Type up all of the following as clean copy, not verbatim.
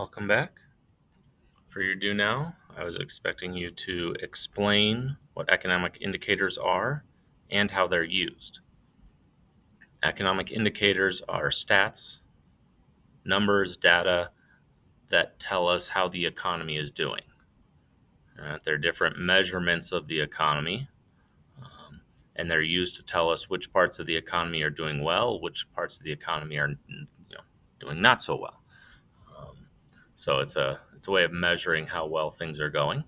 Welcome back. For your do now, I was expecting you to explain what economic indicators are and how they're used. Economic indicators are stats, numbers, data that tell us how the economy is doing. They're different measurements of the economy, and they're used to tell us which parts of the economy are doing well, which parts of the economy are doing not so well. So it's a way of measuring how well things are going.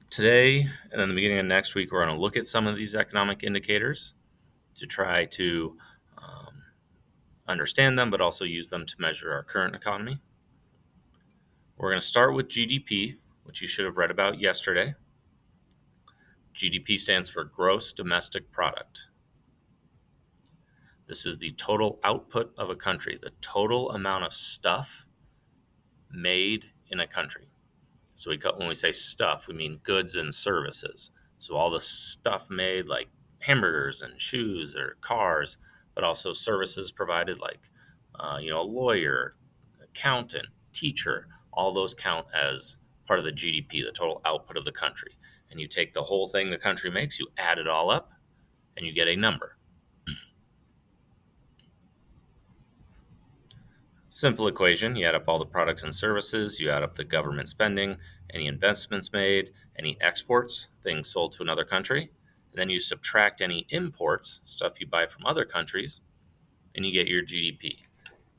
Today and then the beginning of next week, we're going to look at some of these economic indicators to try to understand them, but also use them to measure our current economy. We're going to start with GDP, which you should have read about yesterday. GDP stands for Gross Domestic Product. This is the total output of a country, the total amount of stuff made in a country. So when we say stuff, we mean goods and services. So all the stuff made, like hamburgers and shoes or cars, but also services provided like, a lawyer, accountant, teacher, all those count as part of the GDP, the total output of the country. And you take the whole thing the country makes, you add it all up, and you get a number. Simple equation, you add up all the products and services, you add up the government spending, any investments made, any exports, things sold to another country, and then you subtract any imports, stuff you buy from other countries, and you get your GDP.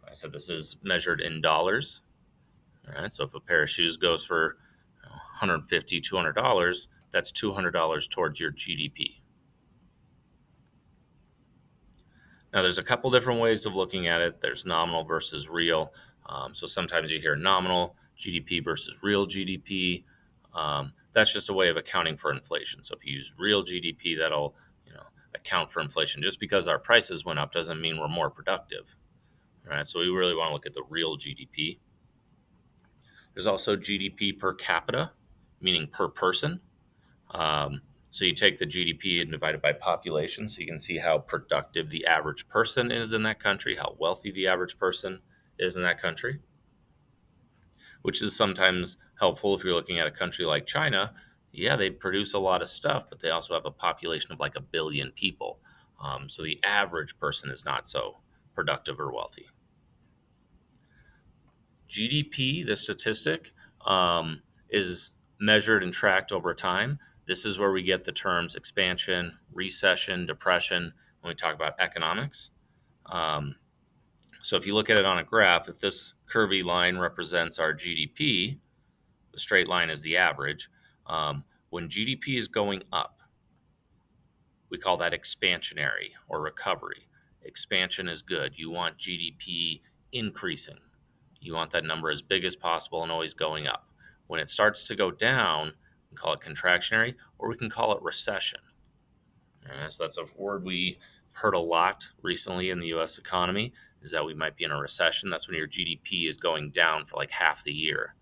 I said this is measured in dollars. All right, so if a pair of shoes goes for $150, $200, that's $200 towards your GDP. Now, there's a couple different ways of looking at it. There's nominal versus real. So sometimes you hear nominal GDP versus real GDP. That's just a way of accounting for inflation. So if you use real GDP, that'll account for inflation. Just because our prices went up doesn't mean we're more productive. All right, so we really want to look at the real GDP. There's also GDP per capita, meaning per person. So you take the GDP and divide it by population, so you can see how productive the average person is in that country, how wealthy the average person is in that country, which is sometimes helpful if you're looking at a country like China. Yeah, they produce a lot of stuff, but they also have a population of like 1 billion people. So the average person is not so productive or wealthy. GDP, the statistic, is measured and tracked over time. This is where we get the terms expansion, recession, depression when we talk about economics. So if you look at it on a graph, if this curvy line represents our GDP, the straight line is the average. When GDP is going up, we call that expansionary or recovery. Expansion is good. You want GDP increasing. You want that number as big as possible and always going up. When it starts to go down, we call it contractionary, or we can call it recession. So that's a word we heard a lot recently in the U.S. economy, is that we might be in a recession. That's when your GDP is going down for like half the year.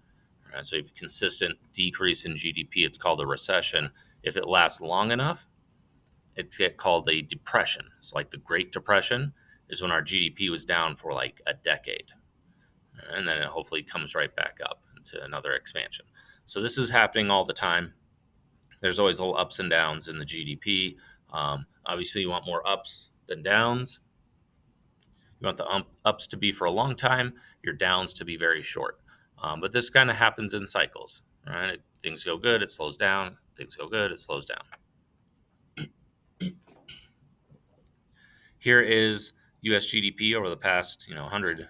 So if you have a consistent decrease in GDP, it's called a recession. If it lasts long enough, it's called a depression. So like the Great Depression is when our GDP was down for like a decade. And then it hopefully comes right back up into another expansion. So this is happening all the time. There's always little ups and downs in the GDP. Obviously, you want more ups than downs. You want the ups to be for a long time, your downs to be very short. But this kind of happens in cycles. Right? Things go good, it slows down. Things go good, it slows down. Here is U.S. GDP over the past 100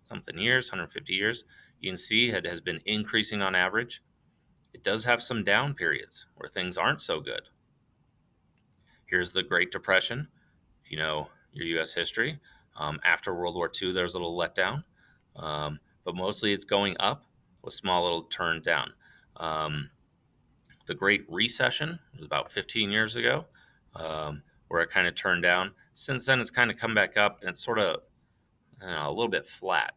something years, 150 years. You can see it has been increasing on average. It does have some down periods where things aren't so good. Here's the Great Depression. If you know your U.S. history, after World War II, there was a little letdown, but mostly it's going up with small little turn down. The Great Recession was about 15 years ago, where it kind of turned down. Since then, it's kind of come back up, and it's sort of a little bit flat.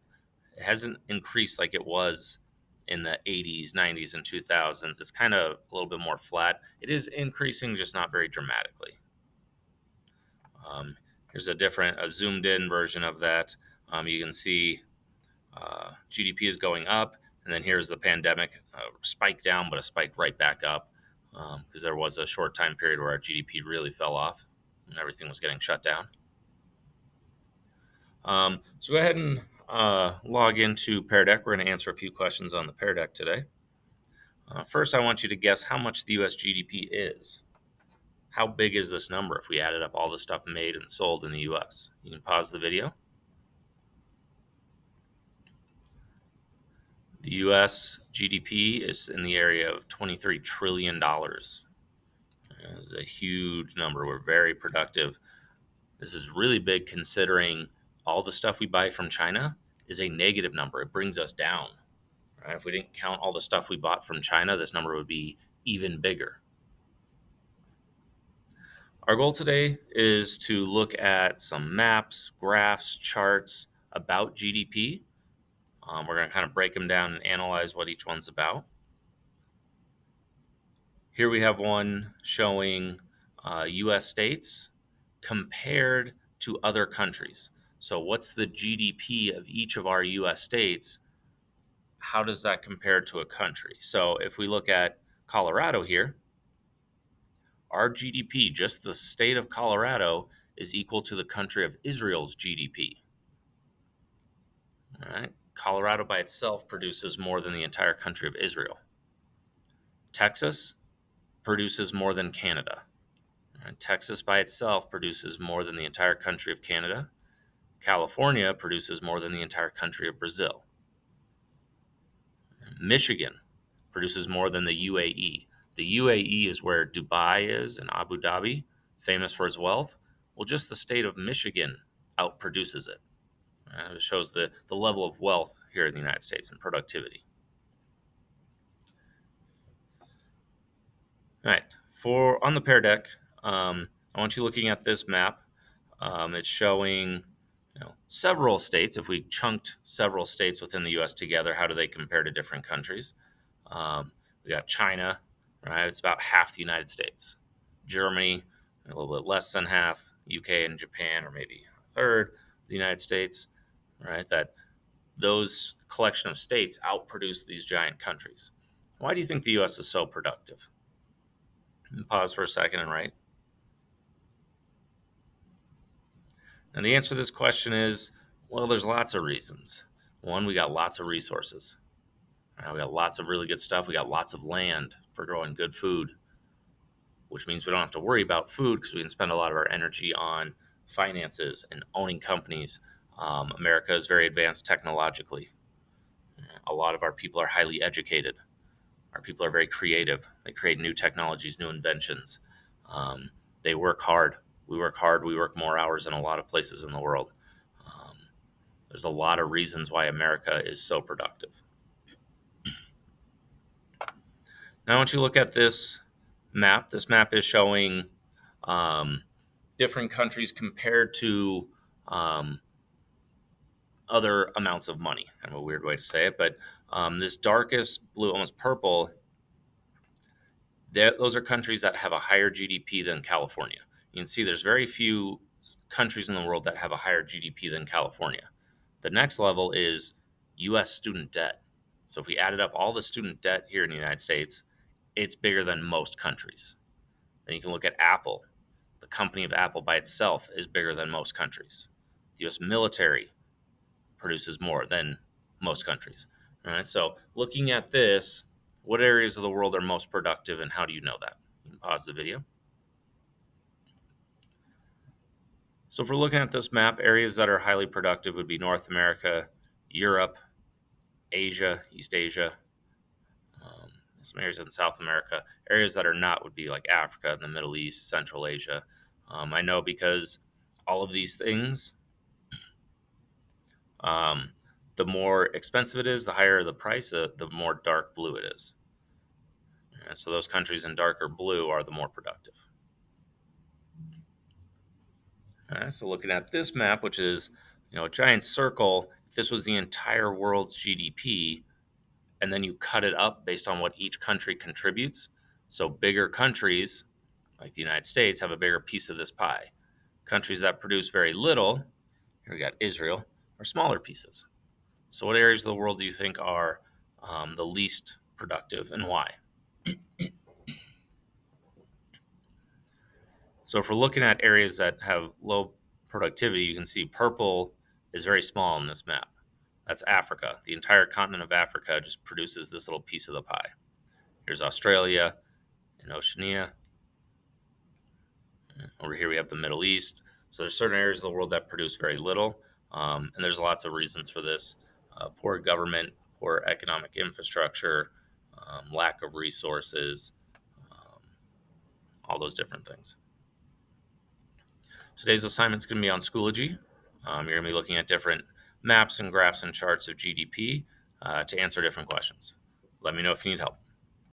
It hasn't increased like it was in the 80s, 90s, and 2000s. It's kind of a little bit more flat. It is increasing, just not very dramatically. Here's a zoomed in version of that. You can see GDP is going up, and then here's the pandemic, spike down, but a spike right back up, because there was a short time period where our GDP really fell off and everything was getting shut down. So go ahead and log into Pear Deck. We're going to answer a few questions on the Pear Deck today. First, I want you to guess how much the US GDP is. How big is this number if we added up all the stuff made and sold in the US? You can pause the video. The US GDP is in the area of $23 trillion. It's a huge number. We're very productive. This is really big considering all the stuff we buy from China is a negative number. It brings us down. Right? If we didn't count all the stuff we bought from China, this number would be even bigger. Our goal today is to look at some maps, graphs, charts about GDP. We're going to kind of break them down and analyze what each one's about. Here we have one showing US states compared to other countries. So what's the GDP of each of our US states? How does that compare to a country? So if we look at Colorado here, our GDP, just the state of Colorado, is equal to the country of Israel's GDP. All right. Colorado by itself produces more than the entire country of Israel. Texas produces more than Canada. All right. Texas by itself produces more than the entire country of Canada. California produces more than the entire country of Brazil. Michigan produces more than the UAE. The UAE is where Dubai is and Abu Dhabi, famous for its wealth. Well, just the state of Michigan outproduces it. It shows the level of wealth here in the United States and productivity. All right, on the Pear Deck, I want you looking at this map. It's showing several states. If we chunked several states within the U.S. together, how do they compare to different countries? We got China, right? It's about half the United States. Germany, a little bit less than half. UK and Japan, or maybe a third of the United States, right? That those collection of states outproduce these giant countries. Why do you think the U.S. is so productive? And pause for a second and write. And the answer to this question is, well, there's lots of reasons. One, we got lots of resources. We got lots of really good stuff. We got lots of land for growing good food, which means we don't have to worry about food because we can spend a lot of our energy on finances and owning companies. America is very advanced technologically. A lot of our people are highly educated. Our people are very creative. They create new technologies, new inventions. They work hard. We work hard. We work more hours than a lot of places in the world. There's a lot of reasons why America is so productive. Now, I want you to look at this map. This map is showing different countries compared to other amounts of money. Kind of a weird way to say it, but this darkest blue, almost purple, those are countries that have a higher GDP than California. You can see there's very few countries in the world that have a higher GDP than California. The next level is U.S. student debt. So if we added up all the student debt here in the United States, it's bigger than most countries. Then you can look at Apple. The company of Apple by itself is bigger than most countries. The U.S. military produces more than most countries. All right, so looking at this, what areas of the world are most productive and how do you know that? You can pause the video. So if we're looking at this map, areas that are highly productive would be North America, Europe, Asia, East Asia, some areas in South America. Areas that are not would be like Africa, the Middle East, Central Asia. I know because all of these things, the more expensive it is, the higher the price, the more dark blue it is. And so those countries in darker blue are the more productive. All right, so looking at this map, which is a giant circle, if this was the entire world's GDP, and then you cut it up based on what each country contributes. So bigger countries, like the United States, have a bigger piece of this pie. Countries that produce very little, here we got Israel, are smaller pieces. So, what areas of the world do you think are the least productive and why? So, if we're looking at areas that have low productivity, you can see purple is very small in this map. That's Africa. The entire continent of Africa just produces this little piece of the pie. Here's Australia and Oceania. Over here we have the Middle East. So there's certain areas of the world that produce very little, and there's lots of reasons for this: poor government, poor economic infrastructure, lack of resources, um, all those different things. Today's assignment is going to be on Schoology. You're going to be looking at different maps and graphs and charts of GDP to answer different questions. Let me know if you need help.